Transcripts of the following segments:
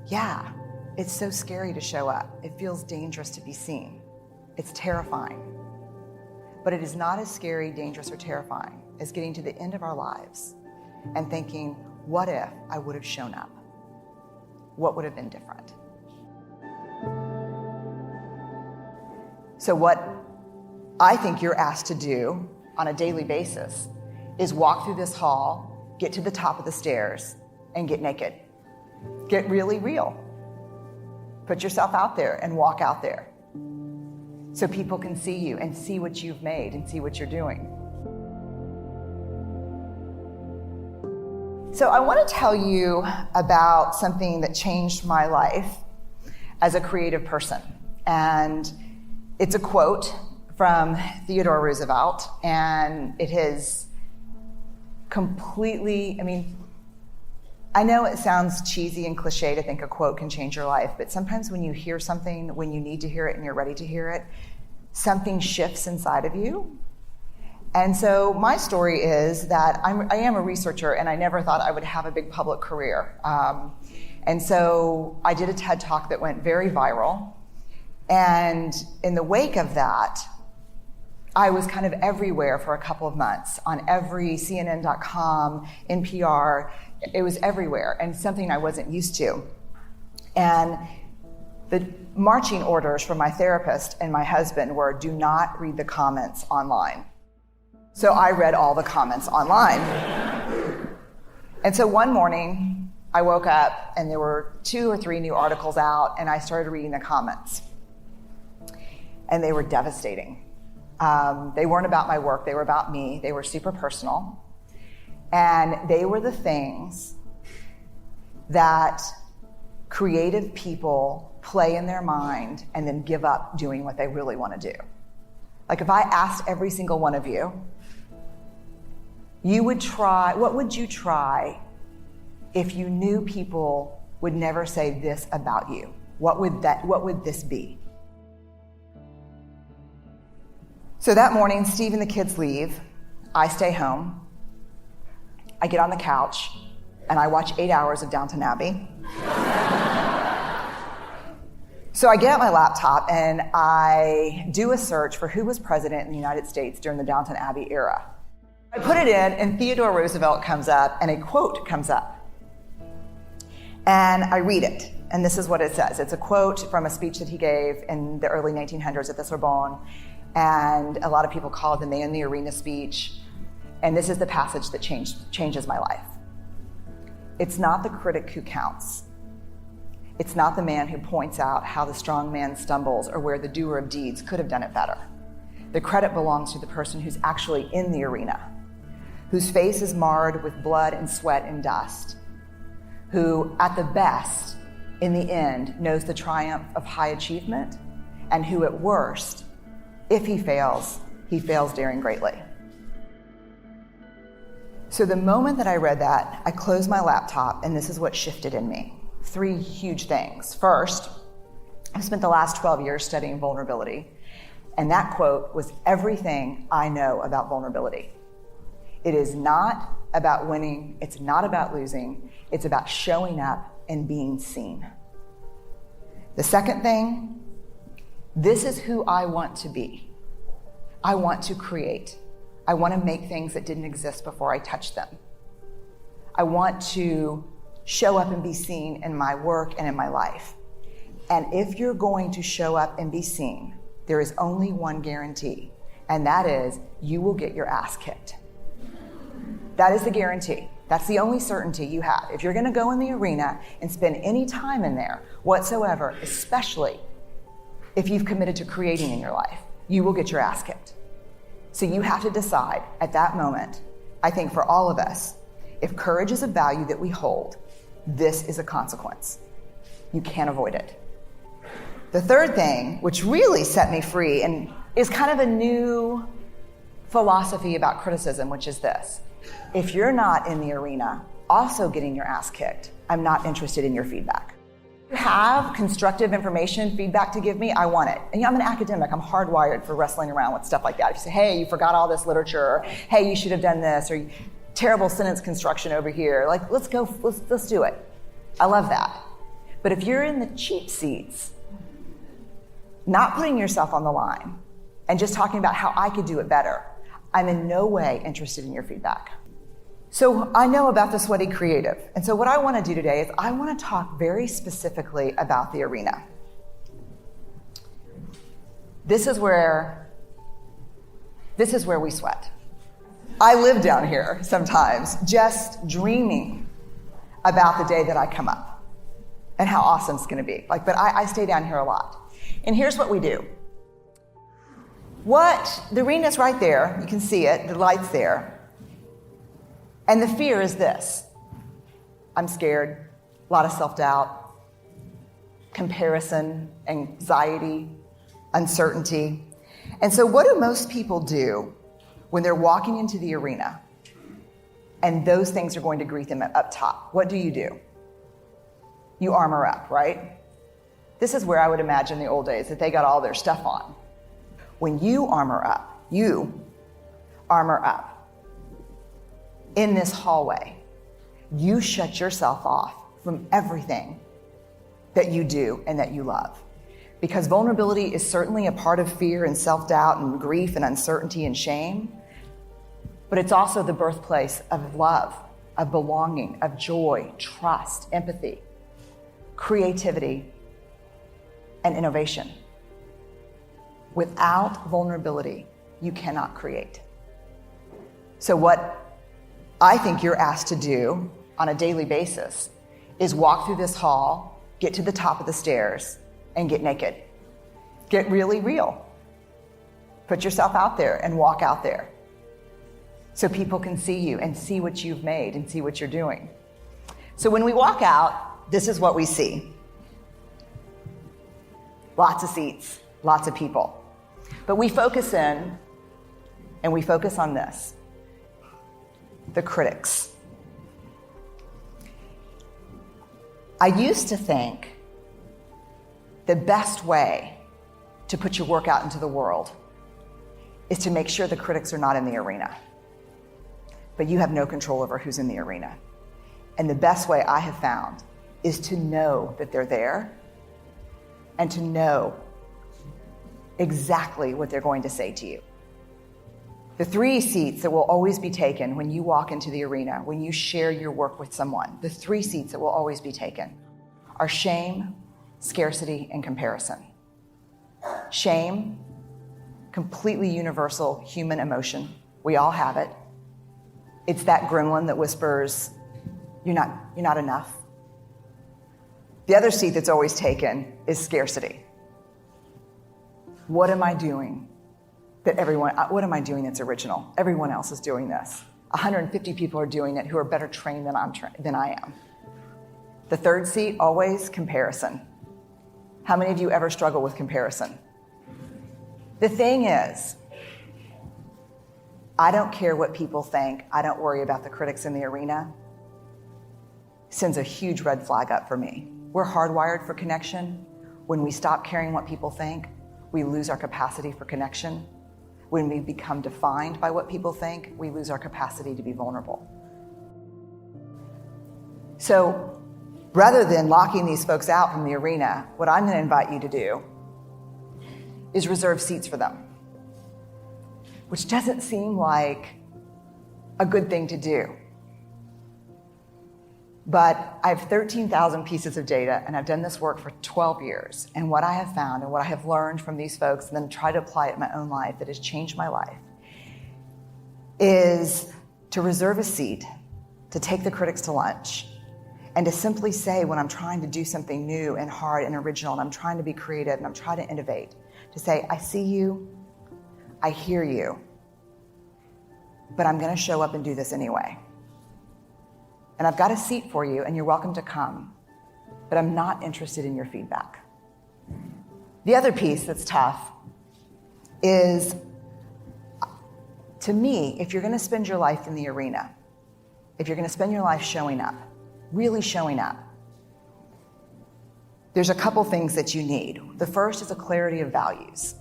Yeah, it's so scary to show up. It feels dangerous to be seen. It's terrifying. But it is not as scary, dangerous, or terrifying as getting to the end of our lives and thinking, what if I would have shown up? What would have been different? So what I think you're asked to do on a daily basis is walk through this hall, get to the top of the stairs, and get naked. Get really real. Put yourself out there and walk out there so people can see you and see what you've made and see what you're doing. So I want to tell you about something that changed my life as a creative person. And it's a quote from Theodore Roosevelt, and it has completely, I know it sounds cheesy and cliche to think a quote can change your life, but sometimes when you hear something, when you need to hear it and you're ready to hear it, something shifts inside of you. And so my story is that I am a researcher, and I never thought I would have a big public career. And so I did a TED Talk that went very viral. And in the wake of that, I was kind of everywhere for a couple of months on every CNN.com, NPR. It was everywhere, and something I wasn't used to. And the marching orders from my therapist and my husband were, do not read the comments online. So I read all the comments online. And so one morning, I woke up and there were 2 or 3 new articles out, and I started reading the comments. And they were devastating. They weren't about my work, they were about me. They were super personal. And they were the things that creative people play in their mind and then give up doing what they really want to do. Like if I asked every single one of you, what would you try if you knew people would never say this about you? What would this be? So that morning, Steve and the kids leave. I stay home. I get on the couch and I watch 8 hours of Downton Abbey. So I get out my laptop and I do a search for who was president in the United States during the Downton Abbey era. I put it in and Theodore Roosevelt comes up and a quote comes up. And I read it, and this is what it says. It's a quote from a speech that he gave in the early 1900s at the Sorbonne, and a lot of people call it the Man in the Arena speech. And this is the passage that changes my life. It's not the critic who counts. It's not the man who points out how the strong man stumbles or where the doer of deeds could have done it better. The credit belongs to the person who's actually in the arena, whose face is marred with blood and sweat and dust, who, at the best, in the end, knows the triumph of high achievement, and who, at worst, if he fails daring greatly. So the moment that I read that, I closed my laptop, and this is what shifted in me. 3 huge things. First, I've spent the last 12 years studying vulnerability, and that quote was everything I know about vulnerability. It is not about winning, it's not about losing, it's about showing up and being seen. The second thing, this is who I want to be. I want to create. I want to make things that didn't exist before I touched them. I want to show up and be seen in my work and in my life. And if you're going to show up and be seen, there is only one guarantee, and that is you will get your ass kicked. That is the guarantee. That's the only certainty you have. If you're going to go in the arena and spend any time in there whatsoever, especially if you've committed to creating in your life, you will get your ass kicked. So you have to decide at that moment, I think for all of us, if courage is a value that we hold, this is a consequence. You can't avoid it. The third thing, which really set me free and is kind of a new philosophy about criticism, which is this. If you're not in the arena also getting your ass kicked, I'm not interested in your feedback. If you have constructive information, feedback to give me, I want it. And I'm an academic, I'm hardwired for wrestling around with stuff like that. If you say, hey, you forgot all this literature, or hey, you should have done this, or terrible sentence construction over here, like let's do it. I love that. But if you're in the cheap seats, not putting yourself on the line and just talking about how I could do it better, I'm in no way interested in your feedback. So I know about the sweaty creative. And so what I want to do today is I want to talk very specifically about the arena. This is where we sweat. I live down here sometimes just dreaming about the day that I come up and how awesome it's going to be. But I stay down here a lot. And here's what we do. The arena's right there. You can see it. The light's there. And the fear is this. I'm scared. A lot of self-doubt, comparison, anxiety, uncertainty. And so what do most people do when they're walking into the arena and those things are going to greet them up top? What do? You armor up, right? This is where I would imagine the old days that they got all their stuff on. When you armor up in this hallway, you shut yourself off from everything that you do and that you love. Because vulnerability is certainly a part of fear and self-doubt and grief and uncertainty and shame, but it's also the birthplace of love, of belonging, of joy, trust, empathy, creativity, and innovation. Without vulnerability, you cannot create. So what I think you're asked to do on a daily basis is walk through this hall, get to the top of the stairs, and get naked. Get really real. Put yourself out there and walk out there so people can see you and see what you've made and see what you're doing. So when we walk out, this is what we see. Lots of seats, lots of people. But we focus in and we focus on this. The critics. I used to think the best way to put your work out into the world is to make sure the critics are not in the arena. But you have no control over who's in the arena. And the best way I have found is to know that they're there and to know exactly what they're going to say to you. The 3 seats that will always be taken when you walk into the arena, when you share your work with someone, the 3 seats that will always be taken are shame, scarcity, and comparison. Shame, completely universal human emotion. We all have it. It's that gremlin that whispers, you're not enough. The other seat that's always taken is scarcity. What am I doing what am I doing that's original? Everyone else is doing this. 150 people are doing it who are better trained than I am. The third seat, always comparison. How many of you ever struggle with comparison? The thing is, I don't care what people think. I don't worry about the critics in the arena. Sends a huge red flag up for me. We're hardwired for connection. When we stop caring what people think, we lose our capacity for connection. When we become defined by what people think, we lose our capacity to be vulnerable. So rather than locking these folks out from the arena, what I'm going to invite you to do is reserve seats for them, which doesn't seem like a good thing to do. But I have 13,000 pieces of data, and I've done this work for 12 years. And what I have found and what I have learned from these folks and then try to apply it in my own life that has changed my life is to reserve a seat, to take the critics to lunch, and to simply say when I'm trying to do something new and hard and original, and I'm trying to be creative and I'm trying to innovate, to say, I see you, I hear you, but I'm going to show up and do this anyway. And I've got a seat for you, and you're welcome to come, but I'm not interested in your feedback. The other piece that's tough is, to me, if you're going to spend your life in the arena, if you're going to spend your life showing up, really showing up, there's a couple things that you need. The first is a clarity of values.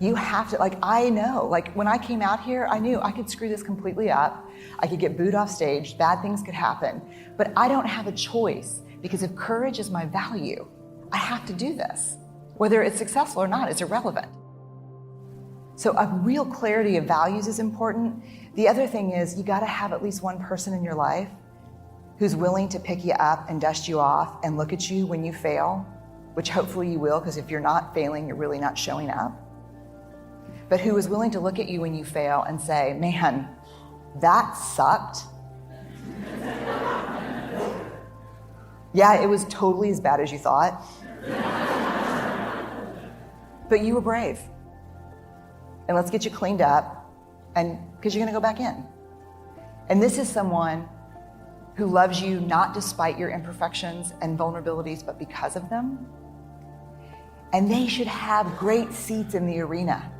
You have to, I know, when I came out here, I knew I could screw this completely up. I could get booed off stage, bad things could happen, but I don't have a choice Because if courage is my value, I have to do this. Whether it's successful or not, it's irrelevant. So a real clarity of values is important. The other thing is you gotta have at least one person in your life who's willing to pick you up and dust you off and look at you when you fail, which hopefully you will, because if you're not failing, you're really not showing up. But who is willing to look at you when you fail and say, man, that sucked. Yeah, it was totally as bad as you thought. But you were brave. And let's get you cleaned up, and because you're gonna go back in. And this is someone who loves you not despite your imperfections and vulnerabilities, but because of them. And they should have great seats in the arena.